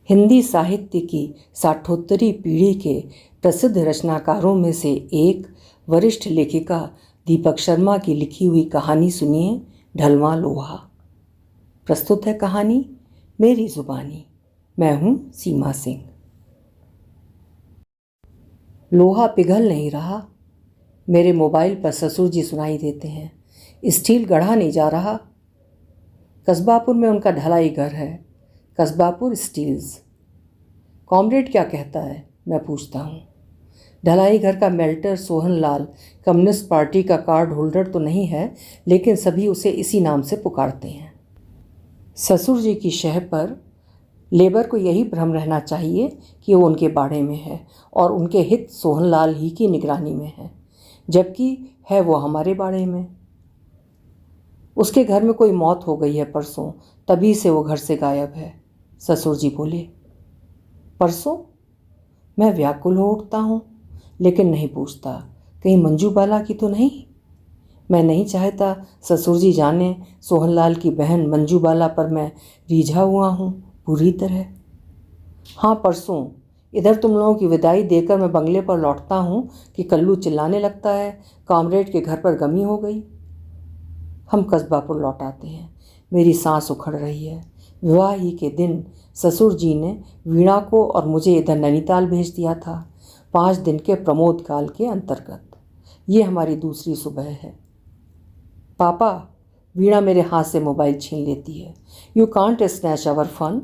हिंदी साहित्य की साठोत्तरी पीढ़ी के प्रसिद्ध रचनाकारों में से एक वरिष्ठ लेखिका दीपक शर्मा की लिखी हुई कहानी सुनिए, ढलवां लोहा। प्रस्तुत है कहानी मेरी जुबानी। मैं हूँ सीमा सिंह। लोहा पिघल नहीं रहा। मेरे मोबाइल पर ससुर जी सुनाई देते हैं। स्टील गढ़ा नहीं जा रहा। कस्बापुर में उनका ढलाई घर है। कस्बापुर स्टील्स। कॉमरेड क्या कहता है, मैं पूछता हूँ। ढलाई घर का melter Sohan Lal communist party का कार्ड होल्डर तो नहीं है, लेकिन सभी उसे इसी नाम से पुकारते हैं। ससुर जी की शह पर लेबर को यही भ्रम रहना चाहिए कि वो उनके बाड़े में है और उनके हित सोहन लाल ही की निगरानी में है, जबकि है वो हमारे बाड़े में। उसके घर में कोई मौत हो गई है परसों, तभी से वो घर से गायब है। ससुर जी बोले। परसों? मैं व्याकुल हो उठता हूँ, लेकिन नहीं पूछता कहीं मंजू बाला की तो नहीं। मैं नहीं चाहता ससुर जी जाने सोहनलाल की बहन मंजू बाला पर मैं रीझा हुआ हूँ पूरी तरह। हाँ, परसों इधर तुम लोगों की विदाई देकर मैं बंगले पर लौटता हूँ कि कल्लू चिल्लाने लगता है, कॉमरेड के घर पर गमी हो गई। हम कस्बापुर लौट आते हैं। मेरी सांस उखड़ रही है। विवाह ही के दिन ससुर जी ने वीणा को और मुझे इधर नैनीताल भेज दिया था, 5 दिन के प्रमोद काल के अंतर्गत। ये हमारी दूसरी सुबह है। पापा, वीणा मेरे हाथ से मोबाइल छीन लेती है। You can't snatch our fun.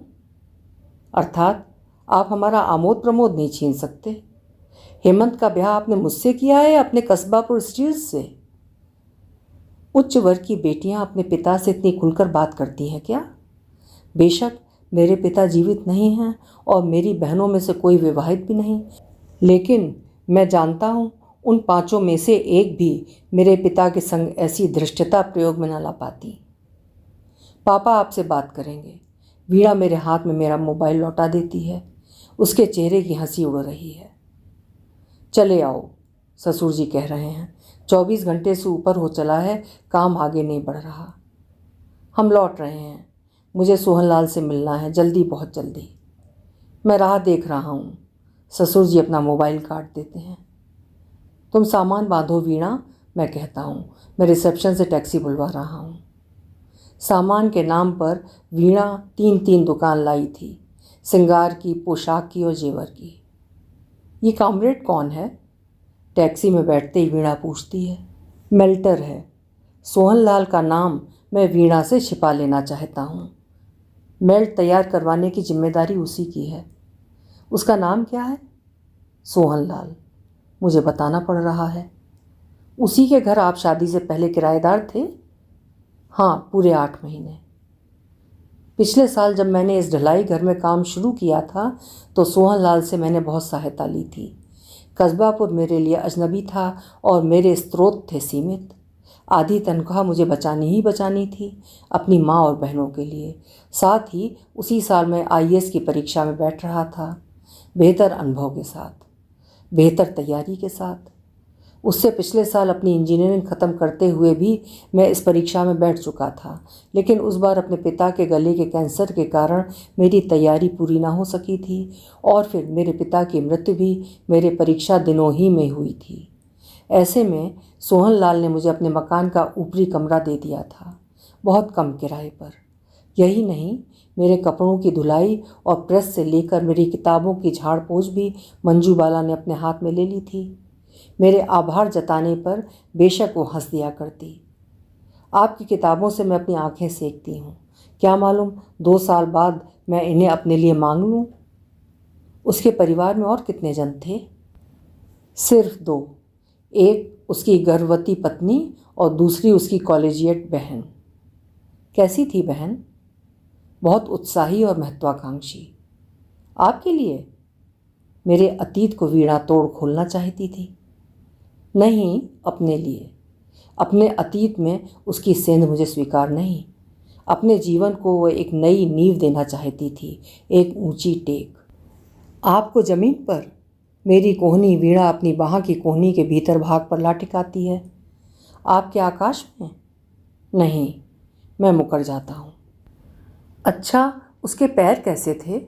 अर्थात आप हमारा आमोद प्रमोद नहीं छीन सकते। हेमंत का ब्याह आपने मुझसे किया है या अपने कस्बापुर स्टील्स से? उच्च वर्ग की बेटियां अपने पिता से इतनी खुलकर बात करती हैं क्या? बेशक मेरे पिता जीवित नहीं हैं और मेरी बहनों में से कोई विवाहित भी नहीं, लेकिन मैं जानता हूँ उन 5 में से एक भी मेरे पिता के संग ऐसी धृष्टता प्रयोग में न ला पाती। पापा आपसे बात करेंगे। वीणा मेरे हाथ में मेरा मोबाइल लौटा देती है। उसके चेहरे की हंसी उड़ रही है। चले आओ, ससुर जी कह रहे हैं। 24 घंटे से ऊपर हो चला है, काम आगे नहीं बढ़ रहा। हम लौट रहे हैं। मुझे सोहनलाल से मिलना है, जल्दी, बहुत जल्दी। मैं राह देख रहा हूँ। ससुर जी अपना मोबाइल काट देते हैं। तुम सामान बांधो वीणा, मैं कहता हूँ। मैं रिसेप्शन से टैक्सी बुलवा रहा हूँ। सामान के नाम पर वीणा 3 दुकान लाई थी, श्रृंगार की, पोशाक की और जेवर की। ये कॉमरेड कौन है? टैक्सी में बैठते ही वीणा पूछती है। मेल्टर है। सोहनलाल का नाम मैं वीणा से छिपा लेना चाहता हूँ। मेल्ट तैयार करवाने की जिम्मेदारी उसी की है। उसका नाम क्या है? सोहनलाल। मुझे बताना पड़ रहा है। उसी के घर आप शादी से पहले किराएदार थे? हाँ, पूरे 8 महीने। पिछले साल जब मैंने इस ढलाई घर में काम शुरू किया था तो सोहनलाल से मैंने बहुत सहायता ली थी। कस्बापुर मेरे लिए अजनबी था और मेरे स्रोत थे सीमित। आधी तनख्वाह मुझे बचानी ही बचानी थी, अपनी माँ और बहनों के लिए। साथ ही उसी साल मैं IAS की परीक्षा में बैठ रहा था, बेहतर अनुभव के साथ, बेहतर तैयारी के साथ। उससे पिछले साल अपनी इंजीनियरिंग ख़त्म करते हुए भी मैं इस परीक्षा में बैठ चुका था, लेकिन उस बार अपने पिता के गले के कैंसर के कारण मेरी तैयारी पूरी ना हो सकी थी और फिर मेरे पिता की मृत्यु भी मेरे परीक्षा दिनों ही में हुई थी। ऐसे में सोहनलाल ने मुझे अपने मकान का ऊपरी कमरा दे दिया था, बहुत कम किराए पर। यही नहीं, मेरे कपड़ों की धुलाई और प्रेस से लेकर मेरी किताबों की झाड़ पोंछ भी मंजू बाला ने अपने हाथ में ले ली थी। मेरे आभार जताने पर बेशक वो हंस दिया करती। आपकी किताबों से मैं अपनी आंखें सेकती हूँ, क्या मालूम 2 साल बाद मैं इन्हें अपने लिए मांग लूँ। उसके परिवार में और कितने जन थे? सिर्फ 2। एक उसकी गर्भवती पत्नी और दूसरी उसकी कॉलेजिएट बहन। कैसी थी बहन? बहुत उत्साही और महत्वाकांक्षी। आपके लिए? मेरे अतीत को वीणा तोड़ खोलना चाहती थी। नहीं, अपने लिए। अपने अतीत में उसकी सेंध मुझे स्वीकार नहीं। अपने जीवन को वो एक नई नींव देना चाहती थी, एक ऊंची टेक। आपको जमीन पर? मेरी कोहनी वीणा अपनी बाह की कोहनी के भीतर भाग पर ला टिकाती है। आपके आकाश में? नहीं, मैं मुकर जाता हूँ। अच्छा, उसके पैर कैसे थे?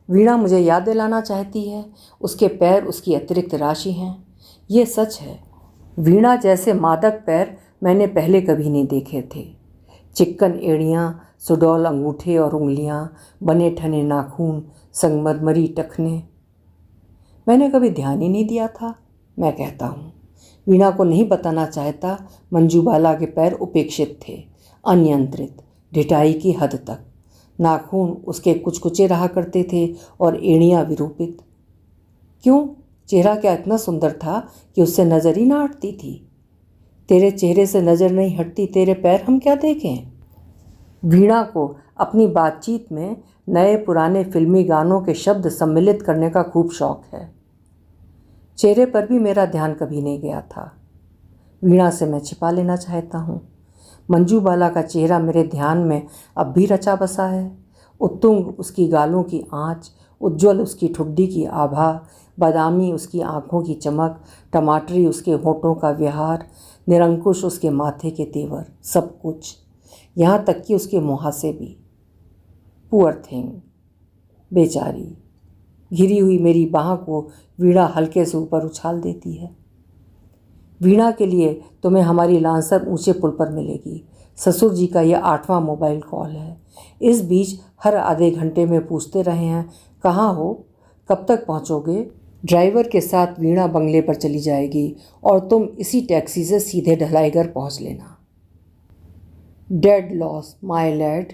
वीणा मुझे याद दिलाना चाहती है उसके पैर उसकी अतिरिक्त राशि हैं। ये सच है, वीणा जैसे मादक पैर मैंने पहले कभी नहीं देखे थे। चिक्कन एड़ियाँ, सुडौल अंगूठे और उंगलियाँ, बने ठने नाखून, संगमरमरी टखने। मैंने कभी ध्यान ही नहीं दिया था, मैं कहता हूँ। वीणा को नहीं बताना चाहता, मंजूबाला के पैर उपेक्षित थे, अनियंत्रित, ढिठाई की हद तक। नाखून उसके कुचकुचे रहा करते थे और एड़ियाँ विरूपित। क्यों? चेहरा क्या इतना सुंदर था कि उससे नज़र ही ना हटती थी। तेरे चेहरे से नज़र नहीं हटती, तेरे पैर हम क्या देखें? वीणा को अपनी बातचीत में नए पुराने फिल्मी गानों के शब्द सम्मिलित करने का खूब शौक है। चेहरे पर भी मेरा ध्यान कभी नहीं गया था। वीणा से मैं छिपा लेना चाहता हूँ। मंजूबाला का चेहरा मेरे ध्यान में अब भी रचा बसा है। उत्तुंग उसकी गालों की आँच, उज्ज्वल उसकी ठुड्डी की आभा, बादामी उसकी आँखों की चमक, टमाटरी उसके होठों का विहार, निरंकुश उसके माथे के तेवर, सब कुछ, यहाँ तक कि उसके मुहासे भी। पुअर थिंग, बेचारी। घिरी हुई मेरी बाह को वीणा हल्के से ऊपर उछाल देती है। वीणा के लिए तुम्हें हमारी लांसर ऊंचे पुल पर मिलेगी। ससुर जी का यह 8वां मोबाइल कॉल है। इस बीच हर आधे घंटे में पूछते रहे हैं, कहाँ हो, कब तक पहुँचोगे? ड्राइवर के साथ वीणा बंगले पर चली जाएगी और तुम इसी टैक्सी से सीधे ढलाईगढ़ पहुँच लेना। Dead loss my lad.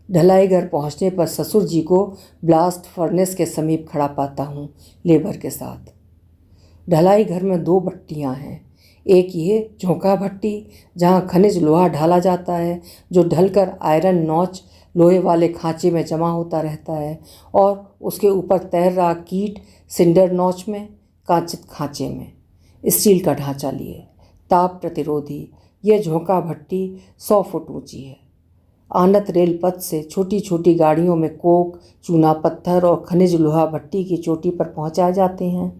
Dhalaigarh पहुँचने पर ससुर जी को ब्लास्ट फर्नेस के समीप खड़ा पाता हूँ, लेबर के साथ। ढलाईगढ़ में 2 भट्टियाँ हैं। एक ये झोंका भट्टी, जहाँ खनिज लोहा ढाला जाता है, जो ढलकर आयरन नॉच लोहे वाले खांचे में जमा होता रहता है, और उसके ऊपर तैर रहा कीट सिंडर नॉच में, कांचित खांचे में, स्टील का ढांचा लिए, ताप प्रतिरोधी। ये झोंका भट्टी 100 फुट ऊंची है। आनत रेल पथ से छोटी छोटी गाड़ियों में कोक, चूना पत्थर और खनिज लोहा भट्टी की चोटी पर पहुंचाए जाते हैं,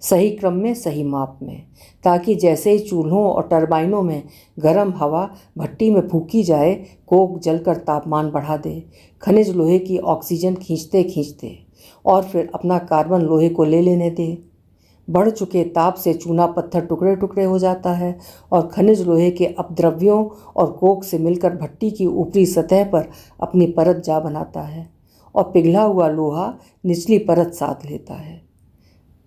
सही क्रम में, सही माप में, ताकि जैसे ही चूल्हों और टरबाइनों में गर्म हवा भट्टी में फूंकी जाए, कोक जलकर तापमान बढ़ा दे, खनिज लोहे की ऑक्सीजन खींचते खींचते, और फिर अपना कार्बन लोहे को ले लेने दे। बढ़ चुके ताप से चूना पत्थर टुकड़े टुकड़े हो जाता है और खनिज लोहे के अपद्रव्यों और कोक से मिलकर भट्टी की ऊपरी सतह पर अपनी परत जा बनाता है, और पिघला हुआ लोहा निचली परत साथ लेता है।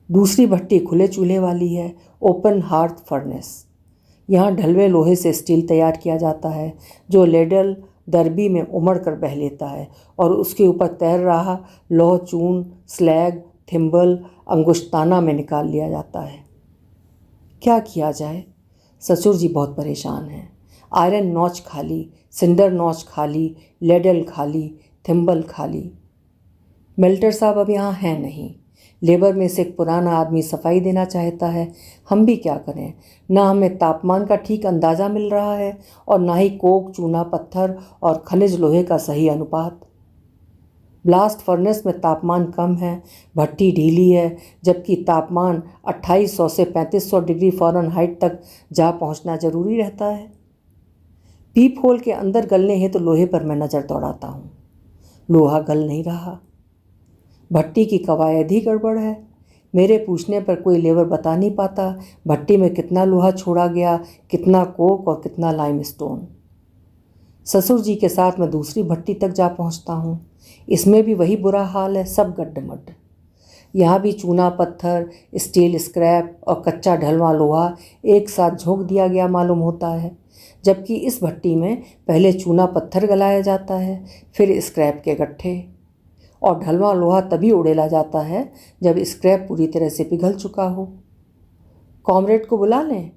दूसरी भट्टी खुले चूल्हे वाली है, ओपन हार्थ फर्नेस। यहाँ ढलवे लोहे से स्टील तैयार किया जाता है, जो लेडल दरबी में उमड़ कर बह लेता है और उसके ऊपर तैर रहा लौह चून, स्लैग, थिम्बल अंगुश्ताना में निकाल लिया जाता है। क्या किया जाए? ससुर जी बहुत परेशान हैं। आयरन नॉच खाली, सिंडर नॉच खाली, लेडल खाली, थिम्बल खाली। मेल्टर साहब अब यहाँ हैं नहीं। लेबर में से एक पुराना आदमी सफाई देना चाहता है। हम भी क्या करें? ना हमें तापमान का ठीक अंदाज़ा मिल रहा है और ना ही कोक, चूना पत्थर और खनिज लोहे का सही अनुपात। ब्लास्ट फर्नेस में तापमान कम है, भट्टी ढीली है, जबकि तापमान 2800 से 3500 डिग्री फ़ारेनहाइट तक जा पहुंचना जरूरी रहता है। पीप होल के अंदर गलने हेतु तो लोहे पर मैं नज़र दौड़ाता हूँ। लोहा गल नहीं रहा। भट्टी की कवायद ही गड़बड़ है। मेरे पूछने पर कोई लेबर बता नहीं पाता भट्टी में कितना लोहा छोड़ा गया, कितना कोक और कितना लाइमस्टोन। ससुर जी के साथ मैं दूसरी भट्टी तक जा पहुंचता हूं। इसमें भी वही बुरा हाल है, सब गड्ढमड्ढ। यहाँ भी चूना पत्थर, स्टील स्क्रैप और कच्चा ढलवा लोहा एक साथ झोंक दिया गया मालूम होता है, जबकि इस भट्टी में पहले चूना पत्थर गलाया जाता है, फिर स्क्रैप के गट्ठे, और ढलवा लोहा तभी उड़ेला जाता है जब स्क्रैप पूरी तरह से पिघल चुका हो। कॉमरेड को बुला लें?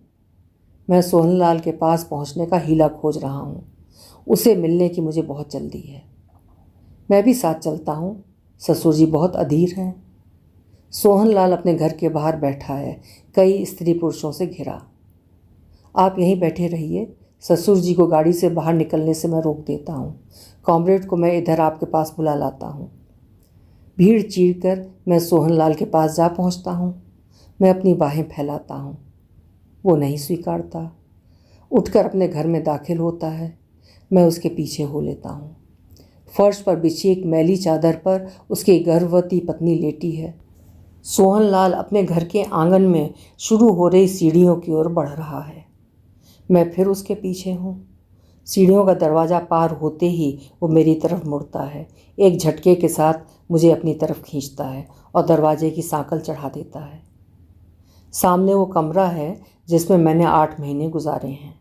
मैं सोहनलाल के पास पहुंचने का हीला खोज रहा हूं। उसे मिलने की मुझे बहुत जल्दी है। मैं भी साथ चलता हूं। ससुर जी बहुत अधीर हैं। सोहनलाल अपने घर के बाहर बैठा है, कई स्त्री पुरुषों से घिरा। आप यहीं बैठे रहिए। ससुर जी को गाड़ी से बाहर निकलने से मैं रोक देता हूँ। कॉमरेड को मैं इधर आपके पास बुला लाता हूँ। भीड़ चीरकर मैं सोहनलाल के पास जा पहुँचता हूँ। मैं अपनी बाहें फैलाता हूँ। वो नहीं स्वीकारता। उठकर अपने घर में दाखिल होता है। मैं उसके पीछे हो लेता हूँ। फर्श पर बिछी एक मैली चादर पर उसकी गर्भवती पत्नी लेटी है। सोहनलाल अपने घर के आंगन में शुरू हो रही सीढ़ियों की ओर बढ़ रहा है। मैं फिर उसके पीछे हूँ। सीढ़ियों का दरवाज़ा पार होते ही वो मेरी तरफ मुड़ता है, एक झटके के साथ मुझे अपनी तरफ खींचता है और दरवाजे की सांकल चढ़ा देता है। सामने वो कमरा है जिसमें मैंने 8 महीने गुजारे हैं,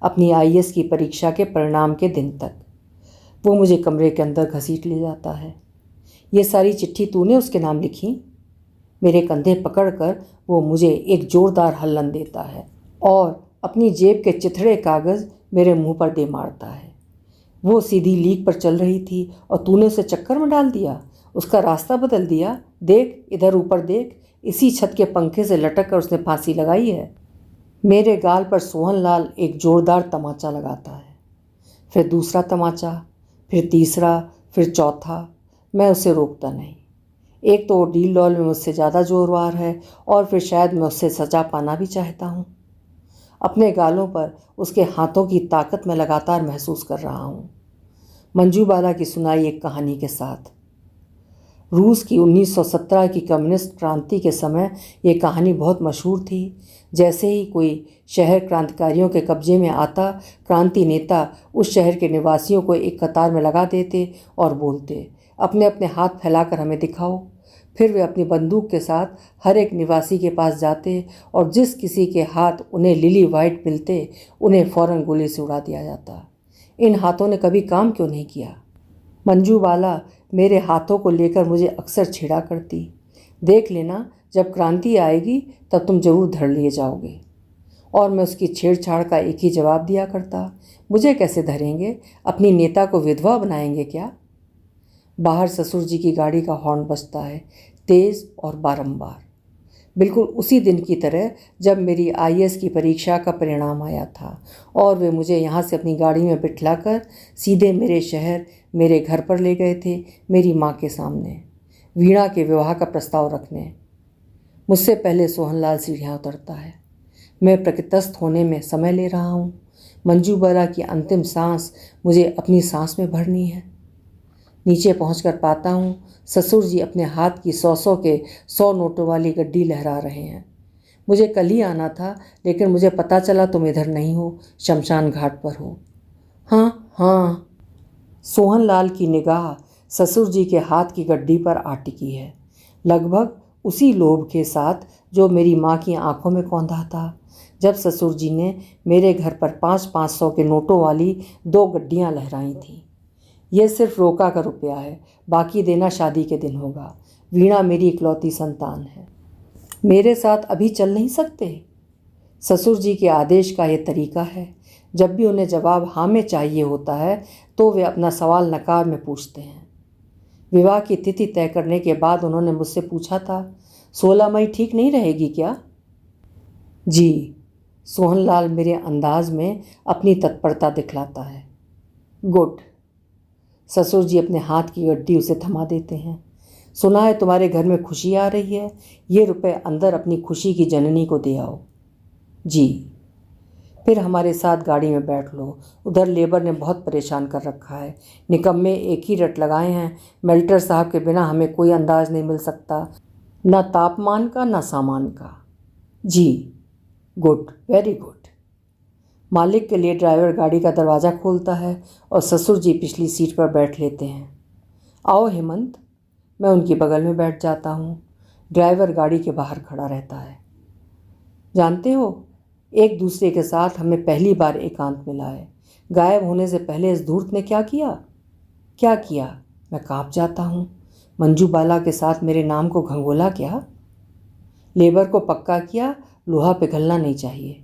अपनी IAS की परीक्षा के परिणाम के दिन तक। वो मुझे कमरे के अंदर घसीट ले जाता है। ये सारी चिट्ठी तूने उसके नाम लिखी? मेरे कंधे पकड़कर वो मुझे एक जोरदार हल्लन देता है और अपनी जेब के चिथड़े कागज़ मेरे मुंह पर दे मारता है। वो सीधी लीक पर चल रही थी और तूने उसे चक्कर में डाल दिया, उसका रास्ता बदल दिया। देख, इधर ऊपर देख, इसी छत के पंखे से लटक कर उसने फांसी लगाई है। मेरे गाल पर सोहनलाल एक जोरदार तमाचा लगाता है, फिर दूसरा तमाचा, फिर तीसरा, फिर चौथा। मैं उसे रोकता नहीं। एक तो वो डील डॉल में मुझसे ज़्यादा जोरवार है और फिर शायद मैं उससे सजा पाना भी चाहता हूँ। अपने गालों पर उसके हाथों की ताकत मैं लगातार महसूस कर रहा हूँ। मंजू बाला की सुनाई एक कहानी के साथ। रूस की 1917 की कम्युनिस्ट क्रांति के समय ये कहानी बहुत मशहूर थी। जैसे ही कोई शहर क्रांतिकारियों के कब्जे में आता, क्रांति नेता उस शहर के निवासियों को एक कतार में लगा देते और बोलते, अपने अपने हाथ फैलाकर हमें दिखाओ। फिर वे अपनी बंदूक के साथ हर एक निवासी के पास जाते और जिस किसी के हाथ उन्हें लिली वाइट मिलते, उन्हें फ़ौरन गोली से उड़ा दिया जाता। इन हाथों ने कभी काम क्यों नहीं किया? मंजू बाला मेरे हाथों को लेकर मुझे अक्सर छेड़ा करती। देख लेना, जब क्रांति आएगी तब तुम जरूर धर लिए जाओगे। और मैं उसकी छेड़छाड़ का एक ही जवाब दिया करता, मुझे कैसे धरेंगे? अपनी नेता को विधवा बनाएंगे क्या? बाहर ससुर जी की गाड़ी का हॉर्न बजता है, तेज़ और बारंबार, बिल्कुल उसी दिन की तरह जब मेरी IAS की परीक्षा का परिणाम आया था और वे मुझे यहाँ से अपनी गाड़ी में बिठलाकर सीधे मेरे शहर, मेरे घर पर ले गए थे, मेरी माँ के सामने, वीणा के विवाह का प्रस्ताव रखने। मुझसे पहले सोहनलाल सीढ़ियाँ उतरता है। मैं प्रकृतस्थ होने में समय ले रहा हूँ। मंजू बाला की अंतिम सांस मुझे अपनी सांस में भरनी है। नीचे पहुंचकर पाता हूँ ससुर जी अपने हाथ की 100 के 100 नोटों वाली गड्डी लहरा रहे हैं। मुझे कल ही आना था, लेकिन मुझे पता चला तुम इधर नहीं हो, शमशान घाट पर हो। हाँ हाँ। सोहनलाल की निगाह ससुर जी के हाथ की गड्डी पर आ टिकी है, लगभग उसी लोभ के साथ जो मेरी माँ की आंखों में कौंधा था जब ससुर जी ने मेरे घर पर 500 के नोटों वाली 2 गड्डियाँ लहराई थीं। यह सिर्फ रोका का रुपया है, बाकी देना शादी के दिन होगा। वीणा मेरी इकलौती संतान है। मेरे साथ अभी चल नहीं सकते? ससुर जी के आदेश का यह तरीका है। जब भी उन्हें जवाब हाँ में चाहिए होता है तो वे अपना सवाल नकार में पूछते हैं। विवाह की तिथि तय करने के बाद उन्होंने मुझसे पूछा था, 16 मई ठीक नहीं रहेगी क्या? जी। सोहनलाल मेरे अंदाज में अपनी तत्परता दिखलाता है। गुड। ससुर जी अपने हाथ की गड्डी उसे थमा देते हैं। सुना है तुम्हारे घर में खुशी आ रही है, ये रुपए अंदर अपनी खुशी की जननी को दे आओ। जी। फिर हमारे साथ गाड़ी में बैठ लो, उधर लेबर ने बहुत परेशान कर रखा है। निकम्मे एक ही रट लगाए हैं, मेल्टर साहब के बिना हमें कोई अंदाज नहीं मिल सकता, ना तापमान का ना सामान का। जी। Good, very good. मालिक के लिए ड्राइवर गाड़ी का दरवाज़ा खोलता है और ससुर जी पिछली सीट पर बैठ लेते हैं। आओ हेमंत। मैं उनकी बगल में बैठ जाता हूँ। ड्राइवर गाड़ी के बाहर खड़ा रहता है। जानते हो, एक दूसरे के साथ हमें पहली बार एकांत मिला है। गायब होने से पहले इस धूर्त ने क्या किया? क्या किया? मैं काँप जाता हूँ। मंजू बाला के साथ मेरे नाम को घंघोला क्या? लेबर को पक्का किया, लोहा पिघलना नहीं चाहिए।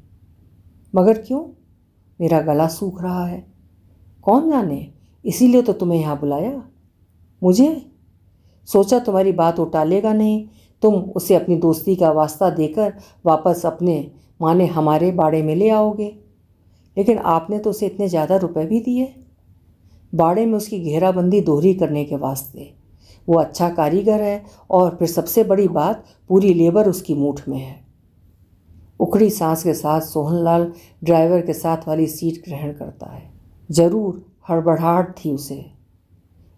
मगर क्यों? मेरा गला सूख रहा है। कौन जाने, इसीलिए तो तुम्हें यहाँ बुलाया। मुझे सोचा तुम्हारी बात उटालेगा नहीं, तुम उसे अपनी दोस्ती का वास्ता देकर वापस अपने माने हमारे बाड़े में ले आओगे। लेकिन आपने तो उसे इतने ज़्यादा रुपए भी दिए, बाड़े में उसकी घेराबंदी दोहरी करने के वास्ते। वो अच्छा कारीगर है और फिर सबसे बड़ी बात, पूरी लेबर उसकी मूठ में है। उखड़ी सांस के साथ सोहनलाल ड्राइवर के साथ वाली सीट ग्रहण करता है। जरूर हड़बड़ाहट थी उसे।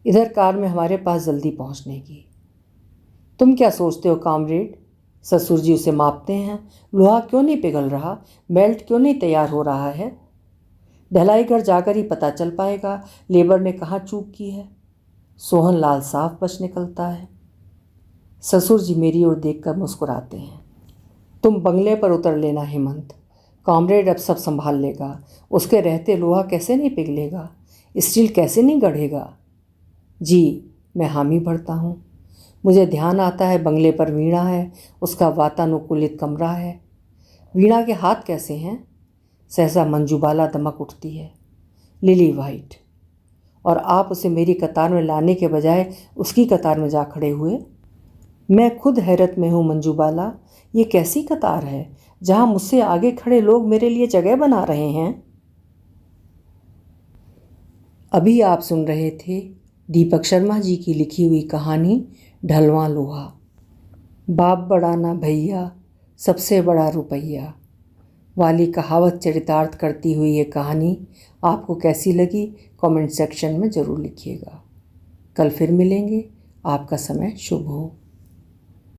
इधर कार में हमारे पास जल्दी पहुंचने की। तुम क्या सोचते हो कामरेड? ससुर जी उसे मापते हैं। लोहा क्यों नहीं पिघल रहा? बेल्ट क्यों नहीं तैयार हो रहा है? ढलाई घर जाकर ही पता चल पाएगा लेबर ने कहाँ चूक की है। सोहन लाल साफ बच निकलता है। ससुर जी मेरी ओर देखकर मुस्कुराते हैं। तुम बंगले पर उतर लेना हेमंत, कॉमरेड अब सब संभाल लेगा। उसके रहते लोहा कैसे नहीं पिघलेगा, स्टील कैसे नहीं गढ़ेगा। जी, मैं हामी भरता हूँ। मुझे ध्यान आता है बंगले पर वीणा है, उसका वातानुकूलित कमरा है। वीणा के हाथ कैसे हैं? सहसा मंजूबाला दमक उठती है। Lily white. और आप उसे मेरी कतार में लाने के बजाय उसकी कतार में जा खड़े हुए। मैं खुद हैरत में हूँ मंजूबाला, ये कैसी कतार है जहाँ मुझसे आगे खड़े लोग मेरे लिए जगह बना रहे हैं। अभी आप सुन रहे थे दीपक शर्मा जी की लिखी हुई कहानी ढलवां लोहा। बाप बड़ा ना भैया, सबसे बड़ा रुपैया वाली कहावत चरितार्थ करती हुई ये कहानी आपको कैसी लगी कमेंट सेक्शन में ज़रूर लिखिएगा। कल फिर मिलेंगे। आपका समय शुभ हो।